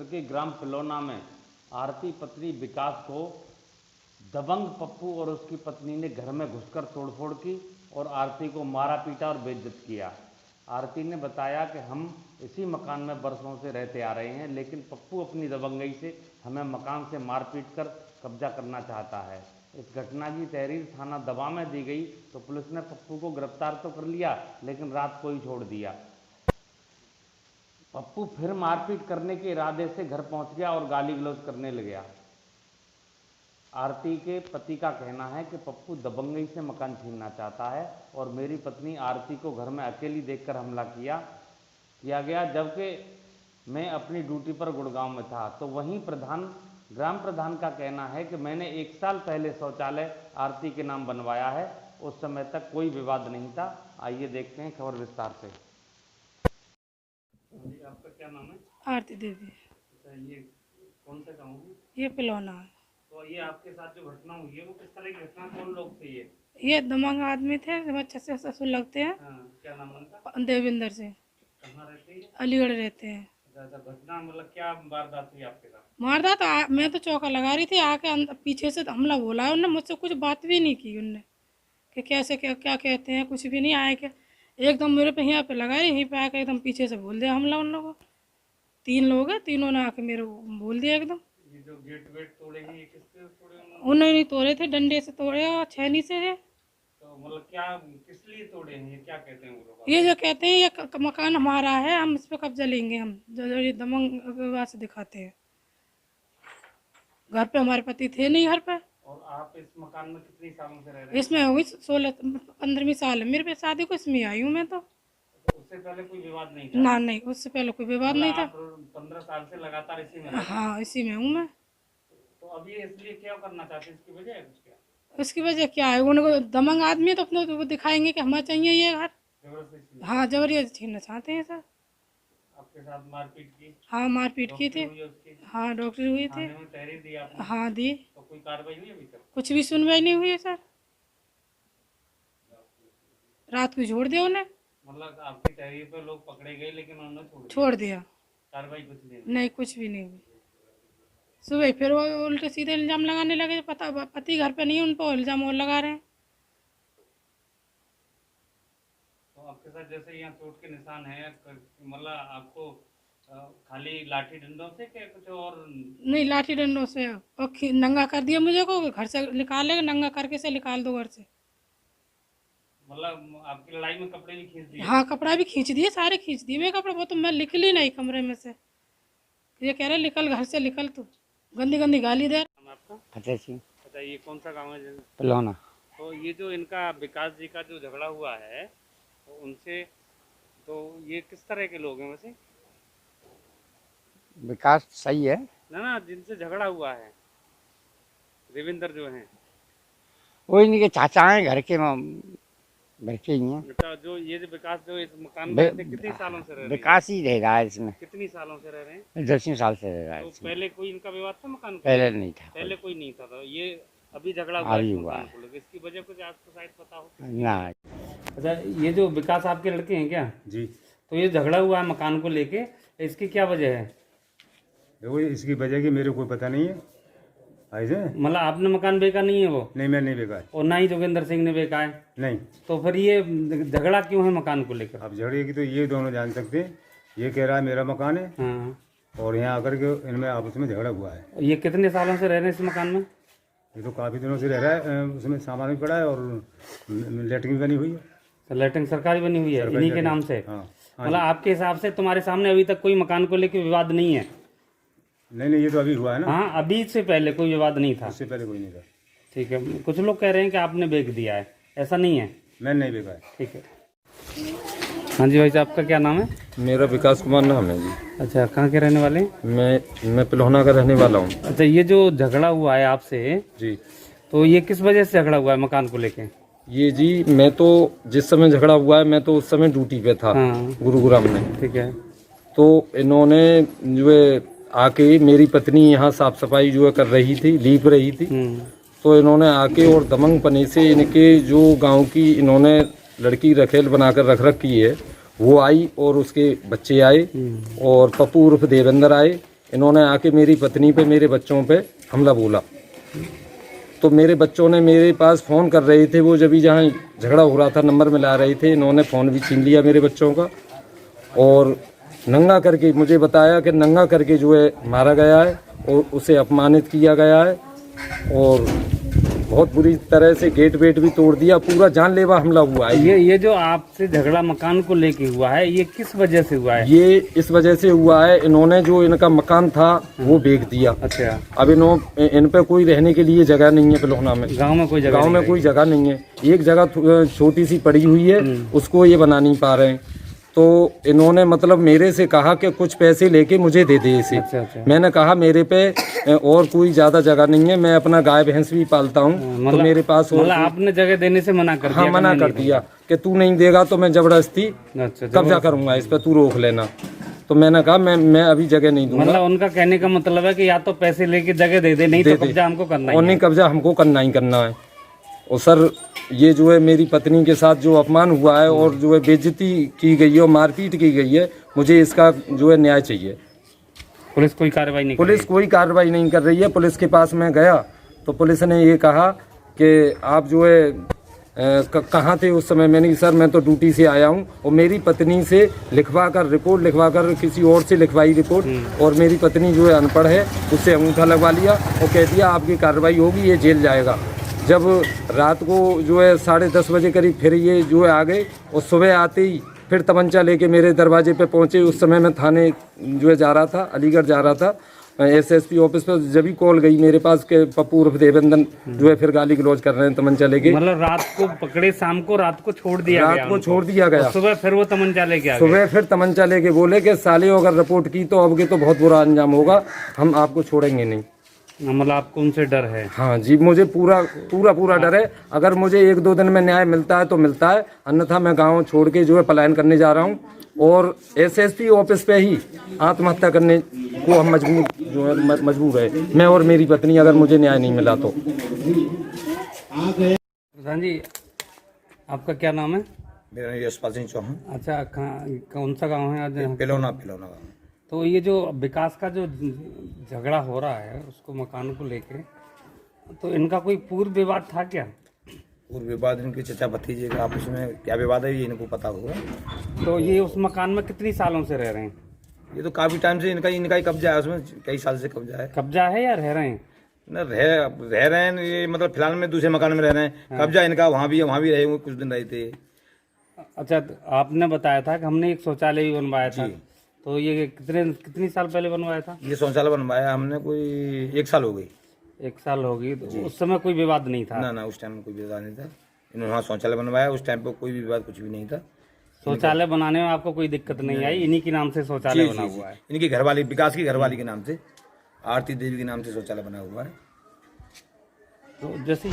क्षेत्र के ग्राम पिलौना में आरती पत्नी विकास को दबंग पप्पू और उसकी पत्नी ने घर में घुसकर तोड़फोड़ की और आरती को मारा पीटा और बेइज्जत किया। आरती ने बताया कि हम इसी मकान में बरसों से रहते आ रहे हैं, लेकिन पप्पू अपनी दबंगई से हमें मकान से मारपीट कर कब्जा करना चाहता है। इस घटना की तहरीर थाना दबा में दी गई तो पुलिस ने पप्पू को गिरफ्तार तो कर लिया, लेकिन रात को ही छोड़ दिया। पप्पू फिर मारपीट करने के इरादे से घर पहुंच गया और गाली गलौज करने लग गया। आरती के पति का कहना है कि पप्पू दबंगई से मकान छीनना चाहता है और मेरी पत्नी आरती को घर में अकेली देखकर हमला किया गया, जबकि मैं अपनी ड्यूटी पर गुड़गांव में था। तो वहीं ग्राम प्रधान का कहना है कि मैंने 1 साल पहले शौचालय आरती के नाम बनवाया है, उस समय तक कोई विवाद नहीं था। आइए देखते हैं खबर विस्तार से। आपका क्या नाम है? आरती देवी। अच्छा, ये कौन सा गाँव है? ये पिलौना है। तो ये आपके साथ जो घटना हुई है वो किस तरह की घटना, कौन लोग थे ये? ये दबंग आदमी थे, अच्छे से ससुर लगते हैं। हाँ, क्या नाम उनका? देविंदर से। कहाँ रहते हैं? अलीगढ़ रहते हैं। अच्छा, घटना मतलब क्या वारदात हुई आपके साथ? वारदात मैं तो चौका लगा रही थी, आके पीछे से हमला बोला है। उनने मुझसे कुछ बात भी नहीं की, उनने कि कैसे क्या कहते हैं, कुछ भी नहीं आए के एकदम मेरे पे यहाँ पे लगाए, यहीं पे आके एकदम पीछे से बोल दिया हमला। उन लोगों 3 लोग हैं, तीनों ने आके मेरे को बोल दिया एकदम। ये जो गेट वेट तोड़े हैं ये किससे तोड़े उन्होंने? उन्होंने नहीं तोड़े थे, डंडे से तोड़े और छेनी से है। तो मतलब क्या किस लिए तोड़े हैं, ये क्या कहते हैं वो लोग? ये जो कहते हैं ये मकान हमारा है, हम इस पे कब्जा लेंगे, हम जो ये दबंग से दिखाते हैं। घर पे हमारे पति थे नहीं घर पे। और आप इस मकान में कितनी सालों से रह रहे हैं? इसमें होगी 16-15वीं साल है मेरे पे शादी को, इसमें आई हूँ मैं तो। उससे पहले कोई विवाद नहीं था? ना नहीं, उससे पहले कोई विवाद नहीं था। 15 साल से लगातार इसी में? हाँ, इसी में हूँ मैं। तो अभी इसलिए क्या करना चाहते हैं, इसकी वजह है कुछ क्या? उसकी वजह क्या है, उनको दबंग आदमी तो अपने वो दिखाएंगे कि हमें चाहिए ये घर। जबरदस्ती? हाँ, जबरदस्ती छीनना चाहते हैं सर। आपके साथ मारपीट की? हाँ, मारपीट की थी। हुई है उसकी? हाँ, डॉक्टर हुई थी। थाने में तहरीर दी आपने? हाँ, दी। तो कोई कार्रवाई हुई अभी तक? कुछ भी सुनवाई नहीं हुई है सर, रात को छोड़ दिया उन्हें। मतलब आपकी तहरीर पे लोग पकड़े गए लेकिन उन्होंने छोड़ दिया। कार्रवाई कुछ नहीं? नहीं, कुछ भी नहीं हुई। सुबह फिर वो उल्टे सीधे इल्जाम लगाने लगे, पति घर पे नहीं है, उन पर इल्जाम और लगा रहे हैं। तो आपके साथ जैसे यहाँ चोट के निशान है, मतलब आपको खाली लाठी डंडों से क्या कुछ और? नहीं, लाठी डंडों से और नंगा कर दिया मुझे को, घर से निकाले, नंगा करके से निकाल दो घर से। मतलब आपकी लड़ाई में कपड़े भी खींच दिए? हाँ, कपड़ा भी खींच दिए, सारे खींच दिए मेरे कपड़े। वो तो मैं निकली नहीं कमरे में से, ये कह रहे निकल घर से, निकल तू, गंदी गंदी गाली दे। आपका? फतेह सिंह। अच्छा, ये कौन सा गाँव है? पिलौना। तो ये जो इनका विकास जी का जो झगड़ा हुआ है तो उनसे, तो ये किस तरह के लोग हैं वैसे? विकास सही है ना, जिनसे झगड़ा हुआ है देवेंद्र जो हैं, वो इनके चाचा हैं, घर के ही हैं। अच्छा, जो ये जो विकास जो इस मकान में रहते कितने सालों से रह रहे हैं? विकास ही रह रहा है इसमें, कितनी सालों से रह रहे हैं? 10 साल से रह रहा है तो इसमें। पहले कोई इनका विवाद था मकान को? पहले नहीं था, पहले कोई नहीं था। तो ये अभी झगड़ा हुआ अभी इस हुआ मकान है। को लेकर, इसकी वजह कुछ आपको शायद पता हो? ना। अच्छा, ये जो विकास आपके लड़के हैं क्या? जी। तो ये झगड़ा हुआ है मकान को लेके, इसकी क्या वजह है? देखो इसकी वजह की मेरे को पता नहीं है ऐसे। मतलब आपने मकान बेचा नहीं है वो? नहीं, मैं नहीं बेचा। और ना ही जोगेंद्र सिंह ने बेचा है? नहीं। तो फिर ये झगड़ा क्यों है मकान को लेकर? अब झगड़े की तो ये दोनों जान सकते हैं। ये कह रहा है मेरा मकान है, हाँ। और यहाँ आकर के इनमें आपस में झगड़ा हुआ है। ये कितने सालों से रह रहे हैं इस मकान में? ये तो काफ़ी दिनों से रह रहा है। उसमें सामान भी पड़ा है और लेटरिन भी बनी हुई है। तो लेटरिन सरकारी बनी हुई है इन्हीं के नाम से? हाँ। मतलब आपके हिसाब से तुम्हारे सामने अभी तक कोई मकान को लेकर विवाद नहीं है? नहीं, ये तो अभी हुआ है ना। हाँ, अभी से पहले कोई विवाद नहीं था? उससे पहले कोई नहीं था। ठीक है, कुछ लोग कह रहे हैं कि आपने बेच दिया है, ऐसा नहीं है? मैंने नहीं बेचा है। ठीक है। हाँ जी भाई साहब, आपका क्या नाम है? मेरा विकास कुमार नाम है जी। अच्छा, कहाँ के रहने वाले? मैं पिलौना का रहने वाला हूँ। अच्छा, ये जो झगड़ा हुआ है आपसे जी, तो ये किस वजह से झगड़ा हुआ है मकान को लेके? ये जी मैं तो जिस समय झगड़ा हुआ है मैं तो उस समय ड्यूटी पे था। हाँ। गुरुग्राम में। ठीक है। तो इन्होंने जो है आके, मेरी पत्नी यहाँ साफ सफाई जो है कर रही थी, लीप रही थी, तो इन्होंने आके और दबंग पने से इनके जो गांव की इन्होंने लड़की रखेल बनाकर रख रखी है, वो आई और उसके बच्चे आए और पप्पू उर्फ देवेंद्र आए इन्होंने आके मेरी पत्नी पे, मेरे बच्चों पे हमला बोला। तो मेरे बच्चों ने मेरे पास फ़ोन कर रहे थे, वो जब भी जहाँ झगड़ा हो रहा था नंबर मिला रहे थे, इन्होंने फ़ोन भी छीन लिया मेरे बच्चों का और नंगा करके मुझे बताया कि नंगा करके जो है मारा गया है और उसे अपमानित किया गया है और बहुत बुरी तरह से गेट वेट भी तोड़ दिया, पूरा जानलेवा हमला हुआ है। ये जो आपसे झगड़ा मकान को लेके हुआ है, ये किस वजह से हुआ है? ये इस वजह से हुआ है, इन्होंने जो इनका मकान था वो बेच दिया। अच्छा। अब इन पे कोई रहने के लिए जगह नहीं है पिलोना में। गांव में कोई जगह गांव में कोई जगह नहीं है, एक जगह छोटी सी पड़ी हुई है, उसको ये बना नहीं पा रहे हैं। तो इन्होंने मतलब मेरे से कहा कि कुछ पैसे लेके मुझे दे दे इसे। अच्छा। मैंने कहा मेरे पे और कोई ज्यादा जगह नहीं है, मैं अपना गाय भैंस भी पालता हूँ, तो मेरे पास और आपने जगह देने से मना कर दिया? हाँ, मना कर दिया कि तू नहीं देगा तो मैं जबरदस्ती कब्जा करूंगा इस पे, तू रोक लेना। तो मैंने कहा मैं अभी जगह नहीं दूंगा। मतलब उनका कहने का मतलब है कि या तो पैसे लेके जगह दे दे, नहीं तो कब्जा हमको करना है। और नहीं, कब्जा हमको करना ही करना है। और सर ये जो है मेरी पत्नी के साथ जो अपमान हुआ है और जो है बेइज्जती की गई है और मारपीट की गई है, मुझे इसका जो है न्याय चाहिए। पुलिस कोई कार्रवाई नहीं पुलिस कोई कार्रवाई नहीं कर रही है। पुलिस के पास मैं गया तो पुलिस ने ये कहा कि आप जो है कहाँ थे उस समय? मैंने सर मैं तो ड्यूटी से आया हूँ। और मेरी पत्नी से रिपोर्ट लिखवा कर किसी और से लिखवाई रिपोर्ट, और मेरी पत्नी जो है अनपढ़ है, उससे अंगूठा लगवा लिया और कह दिया आपकी कार्रवाई होगी, ये जेल जाएगा। जब रात को जो है 10:30 बजे करीब फिर ये जो है आ गए और सुबह आते ही फिर तमंचा लेके मेरे दरवाजे पे पहुंचे। उस समय मैं थाने जो है जा रहा था, अलीगढ़ जा रहा था, एसएसपी ऑफिस पर। जब भी कॉल गई मेरे पास के पप्पू उर्फ देवेंद्र जो है फिर गाली गलौज कर रहे हैं तमंचा लेके। मतलब रात को पकड़े, शाम को रात को छोड़ दिया गया? रात को छोड़ दिया गया। सुबह फिर वो तमंचा लेके आ गए? सुबह फिर तमंचा लेके बोले कि साले अगर रिपोर्ट की तो अब के तो बहुत बुरा अंजाम होगा, हम आपको छोड़ेंगे नहीं। मतलब आपको उनसे डर है? हाँ जी, मुझे पूरा डर है। अगर मुझे 1-2 दिन में न्याय मिलता है तो मिलता है, अन्यथा मैं गांव छोड़ के जो है पलायन करने जा रहा हूँ और एसएसपी ऑफिस पे ही आत्महत्या करने को हम मजबूर है, मैं और मेरी पत्नी, अगर मुझे न्याय नहीं मिला तो। प्रधान जी, आपका क्या नाम है? मेरा नाम यशपाल सिंह चौहान। अच्छा, कौन सा गाँव है आज? पिलौना गाँव। तो ये जो विकास का जो झगड़ा हो रहा है उसको मकान को लेके, तो इनका कोई पूर्व विवाद था क्या? पूर्व विवाद इनके चचा भतीजे का आपस में क्या विवाद है ये इनको पता होगा। तो ये उस मकान में कितनी सालों से रह रहे हैं? ये तो काफी टाइम से इनका ही कब्जा है, उसमें कई साल से कब्जा है। कब्जा है या रह रहे हैं? न रह रहे हैं ये, मतलब फिलहाल में दूसरे मकान में रह रहे हैं। कब्जा इनका वहाँ भी रहे हुए, कुछ दिन रहे थे। अच्छा, तो आपने बताया था कि हमने एक शौचालय भी बनवाया था, तो ये कितनी साल पहले बनवाया था? ये शौचालय बनवाया हमने कोई 1 साल हो गई। 1 साल होगी। तो उस समय कोई विवाद नहीं था? ना उस टाइम में कोई विवाद नहीं था। इन्होंने वहाँ शौचालय बनवाया, उस टाइम पर कोई भी विवाद कुछ भी नहीं था। शौचालय बनाने में आपको कोई दिक्कत नहीं आई? इन्हीं के नाम से शौचालय बना हुआ है? इनकी घरवाली, विकास की घरवाली के नाम से, आरती देवी के नाम से शौचालय बना हुआ है। तो जैसे